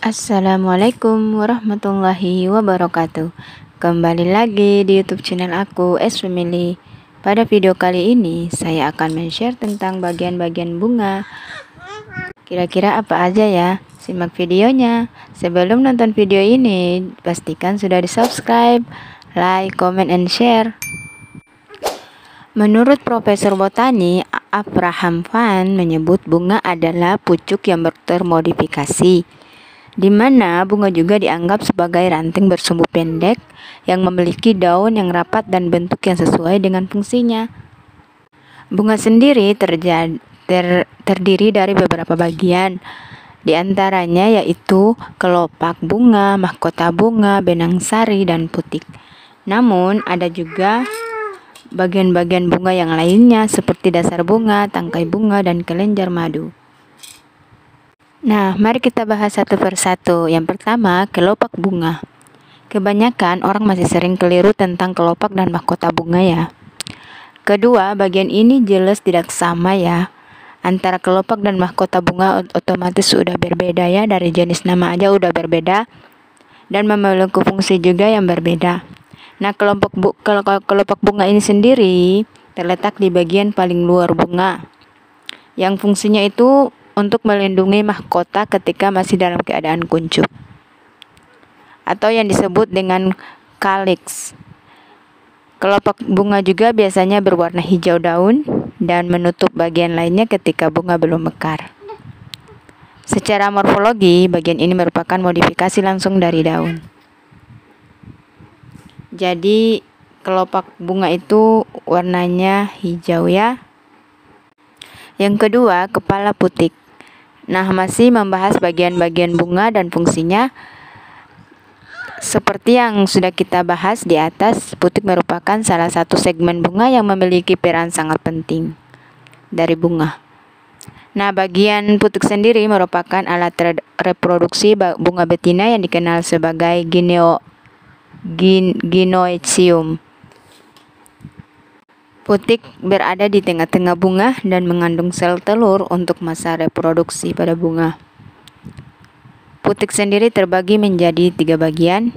Assalamualaikum warahmatullahi wabarakatuh. Kembali lagi di YouTube channel aku, S Family. Pada video kali ini saya akan men-share tentang bagian-bagian bunga. Kira-kira apa aja ya? Simak videonya. Sebelum nonton video ini, pastikan sudah di-subscribe, like, comment, and share. Menurut Profesor Botani Abraham Van menyebut bunga adalah pucuk yang termodifikasi, di mana bunga juga dianggap sebagai ranting bersumbu pendek yang memiliki daun yang rapat dan bentuk yang sesuai dengan fungsinya. Bunga sendiri terdiri dari beberapa bagian, di antaranya yaitu kelopak bunga, mahkota bunga, benang sari, dan putik. Namun ada juga bagian-bagian bunga yang lainnya seperti dasar bunga, tangkai bunga, dan kelenjar madu. Nah, mari kita bahas satu persatu. Yang pertama, kelopak bunga. Kebanyakan orang masih sering keliru tentang kelopak dan mahkota bunga ya. Kedua, bagian ini jelas tidak sama ya. Antara kelopak dan mahkota bunga otomatis sudah berbeda ya, dari jenis nama aja udah berbeda dan memiliki fungsi juga yang berbeda. Nah, kelopak bunga ini sendiri terletak di bagian paling luar bunga, yang fungsinya itu untuk melindungi mahkota ketika masih dalam keadaan kuncup, atau yang disebut dengan calyx. Kelopak bunga juga biasanya berwarna hijau daun dan menutup bagian lainnya ketika bunga belum mekar. Secara morfologi, bagian ini merupakan modifikasi langsung dari daun. Jadi kelopak bunga itu warnanya hijau ya. Yang kedua, kepala putik. Nah, masih membahas bagian-bagian bunga dan fungsinya. Seperti yang sudah kita bahas di atas, putik merupakan salah satu segmen bunga yang memiliki peran sangat penting dari bunga. Nah, bagian putik sendiri merupakan alat reproduksi bunga betina yang dikenal sebagai gynoecium. Putik berada di tengah-tengah bunga dan mengandung sel telur untuk masa reproduksi pada bunga. Putik sendiri terbagi menjadi 3 bagian.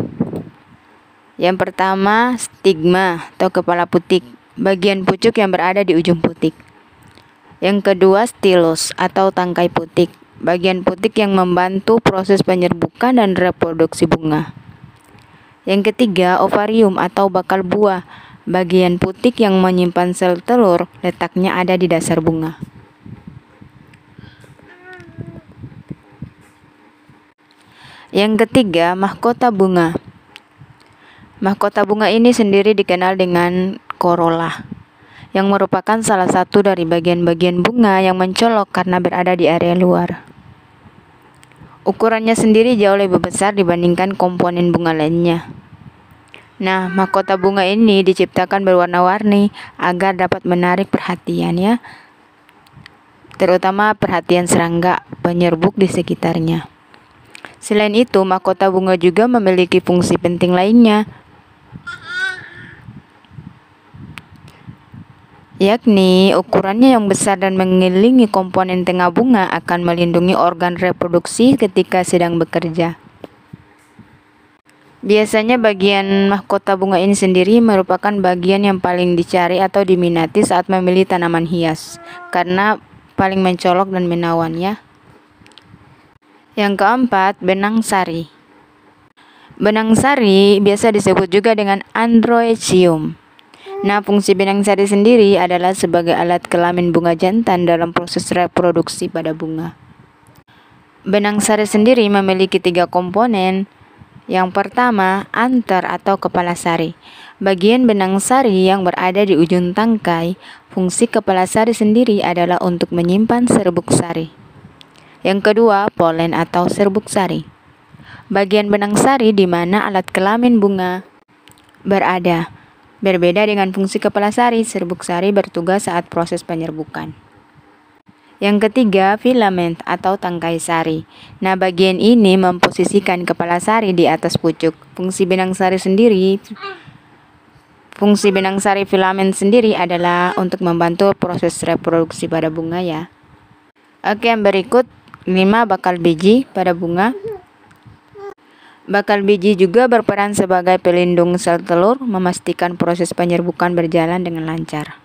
Yang pertama, stigma atau kepala putik, bagian pucuk yang berada di ujung putik. Yang kedua, stilus atau tangkai putik, bagian putik yang membantu proses penyerbukan dan reproduksi bunga. Yang ketiga, ovarium atau bakal buah, bagian putik yang menyimpan sel telur, letaknya ada di dasar bunga. Yang ketiga, mahkota bunga. Mahkota bunga ini sendiri dikenal dengan corolla, yang merupakan salah satu dari bagian-bagian bunga yang mencolok karena berada di area luar. Ukurannya sendiri jauh lebih besar dibandingkan komponen bunga lainnya. Nah, mahkota bunga ini diciptakan berwarna-warni agar dapat menarik perhatian ya, terutama perhatian serangga penyerbuk di sekitarnya. Selain itu, mahkota bunga juga memiliki fungsi penting lainnya, yakni ukurannya yang besar dan mengelilingi komponen tengah bunga akan melindungi organ reproduksi ketika sedang bekerja. Biasanya bagian mahkota bunga ini sendiri merupakan bagian yang paling dicari atau diminati saat memilih tanaman hias, karena paling mencolok dan menawan ya. Yang keempat, benang sari. Benang sari biasa disebut juga dengan androecium. Nah, fungsi benang sari sendiri adalah sebagai alat kelamin bunga jantan dalam proses reproduksi pada bunga. Benang sari sendiri memiliki 3 komponen. Yang pertama, anter atau kepala sari. Bagian benang sari yang berada di ujung tangkai. Fungsi kepala sari sendiri adalah untuk menyimpan serbuk sari. Yang kedua, polen atau serbuk sari. Bagian benang sari di mana alat kelamin bunga berada. Berbeda dengan fungsi kepala sari, serbuk sari bertugas saat proses penyerbukan. Yang ketiga, filament atau tangkai sari. Nah, bagian ini memposisikan kepala sari di atas pucuk. Fungsi benang sari filament sendiri adalah untuk membantu proses reproduksi pada bunga ya. Oke, yang berikut 5 bakal biji pada bunga. Bakal biji juga berperan sebagai pelindung sel telur, memastikan proses penyerbukan berjalan dengan lancar.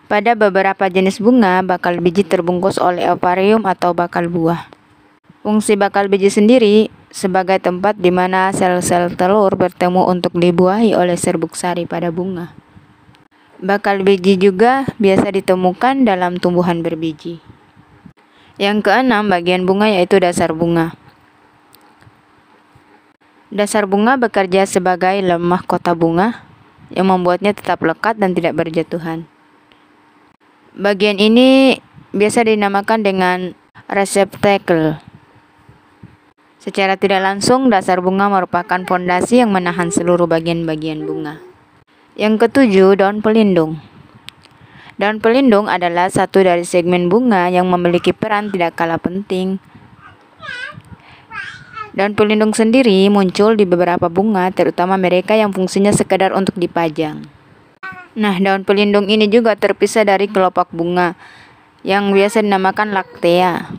Pada beberapa jenis bunga, bakal biji terbungkus oleh ovarium atau bakal buah. Fungsi bakal biji sendiri sebagai tempat di mana sel-sel telur bertemu untuk dibuahi oleh serbuk sari pada bunga. Bakal biji juga biasa ditemukan dalam tumbuhan berbiji. Yang keenam, bagian bunga yaitu dasar bunga. Dasar bunga bekerja sebagai mahkota bunga yang membuatnya tetap lekat dan tidak berjatuhan. Bagian ini biasa dinamakan dengan receptacle. Secara tidak langsung, dasar bunga merupakan fondasi yang menahan seluruh bagian-bagian bunga. Yang ketujuh, daun pelindung. Daun pelindung adalah satu dari segmen bunga yang memiliki peran tidak kalah penting. Daun pelindung sendiri muncul di beberapa bunga, terutama mereka yang fungsinya sekedar untuk dipajang. Nah, daun pelindung ini juga terpisah dari kelopak bunga yang biasa dinamakan laktea.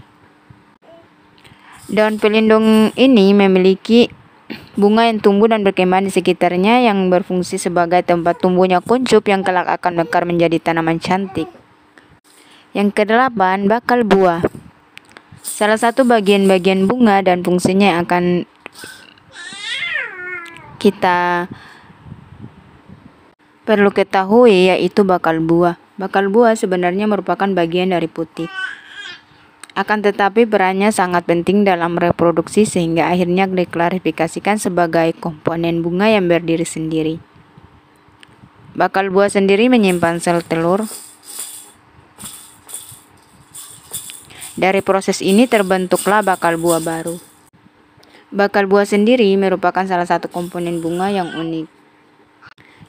Daun pelindung ini memiliki bunga yang tumbuh dan berkembang di sekitarnya yang berfungsi sebagai tempat tumbuhnya kuncup yang kelak akan mekar menjadi tanaman cantik. Yang kedelapan, bakal buah. Salah satu bagian-bagian bunga dan fungsinya yang akan kita perlu ketahui yaitu bakal buah. Bakal buah sebenarnya merupakan bagian dari putik. Akan tetapi perannya sangat penting dalam reproduksi sehingga akhirnya diklarifikasikan sebagai komponen bunga yang berdiri sendiri. Bakal buah sendiri menyimpan sel telur. Dari proses ini terbentuklah bakal buah baru. Bakal buah sendiri merupakan salah satu komponen bunga yang unik.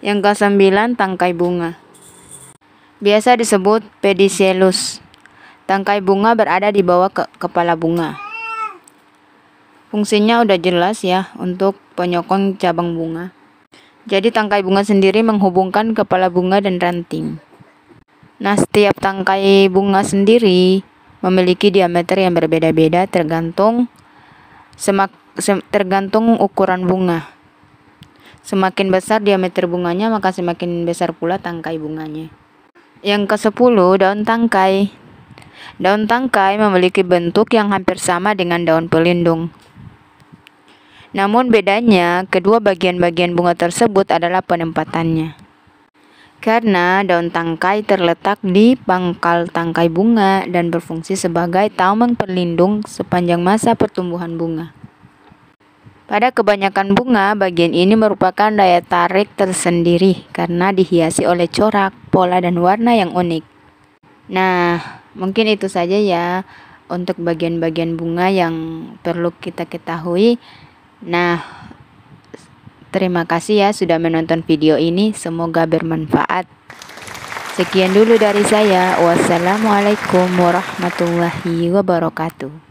Yang ke-9, tangkai bunga. Biasa disebut pedicellus. Tangkai bunga berada di bawah kepala bunga. Fungsinya udah jelas ya, untuk penyokong cabang bunga. Jadi tangkai bunga sendiri menghubungkan kepala bunga dan ranting. Nah, setiap tangkai bunga sendiri memiliki diameter yang berbeda-beda tergantung ukuran bunga. Semakin besar diameter bunganya, maka semakin besar pula tangkai bunganya. Yang ke-10, daun tangkai. Daun tangkai memiliki bentuk yang hampir sama dengan daun pelindung. Namun bedanya, kedua bagian-bagian bunga tersebut adalah penempatannya. Karena daun tangkai terletak di pangkal tangkai bunga dan berfungsi sebagai tameng pelindung sepanjang masa pertumbuhan bunga. Pada kebanyakan bunga, bagian ini merupakan daya tarik tersendiri karena dihiasi oleh corak, pola, dan warna yang unik. Nah, mungkin itu saja ya untuk bagian-bagian bunga yang perlu kita ketahui. Nah, terima kasih ya sudah menonton video ini, semoga bermanfaat. Sekian dulu dari saya. Wassalamualaikum warahmatullahi wabarakatuh.